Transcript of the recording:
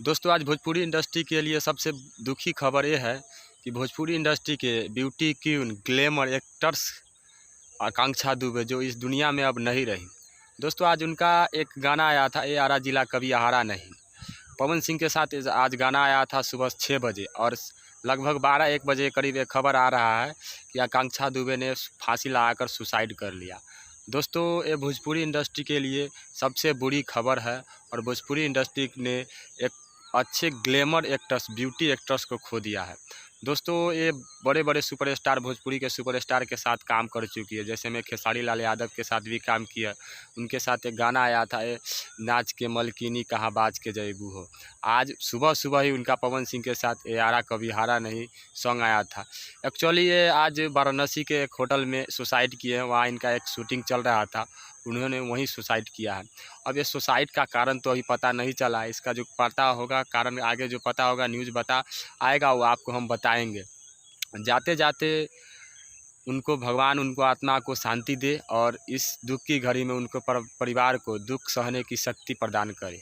दोस्तों आज भोजपुरी इंडस्ट्री के लिए सबसे दुखी खबर ये है कि भोजपुरी इंडस्ट्री के ब्यूटी क्वीन ग्लैमर एक्टर्स आकांक्षा दुबे जो इस दुनिया में अब नहीं रही। दोस्तों आज उनका एक गाना आया था, ये आरा जिला कभी हारा नहीं, पवन सिंह के साथ आज गाना आया था सुबह 6 बजे और लगभग 12-1 बजे के करीब एक खबर आ रहा है कि आकांक्षा दुबे ने फांसी लगाकर सुसाइड कर लिया। दोस्तों ये भोजपुरी इंडस्ट्री के लिए सबसे बुरी खबर है और भोजपुरी इंडस्ट्री ने एक अच्छे ग्लैमर एक्टर्स, ब्यूटी एक्टर्स को खो दिया है। दोस्तों ये बड़े बड़े सुपरस्टार, भोजपुरी के सुपरस्टार के साथ काम कर चुकी है, जैसे मैं खेसारी लाल यादव के साथ भी काम किया। उनके साथ एक गाना आया था, ये नाच के मलकिनी कहाँ बाज के जयबू हो। आज सुबह सुबह ही उनका पवन सिंह के साथ ये आरा कभी हारा नहीं सॉन्ग आया था। एक्चुअली ये आज वाराणसी के एक होटल में सुसाइड किए हैं, वहाँ इनका एक शूटिंग चल रहा था, उन्होंने वहीं सुसाइड किया है। अब ये सुसाइड का कारण तो अभी पता नहीं चला, इसका जो पता होगा कारण आगे जो पता होगा न्यूज़ बता आएगा, वो आपको हम बताएंगे। जाते जाते उनको भगवान उनको आत्मा को शांति दे और इस दुख की घड़ी में उनको परिवार को दुख सहने की शक्ति प्रदान करे।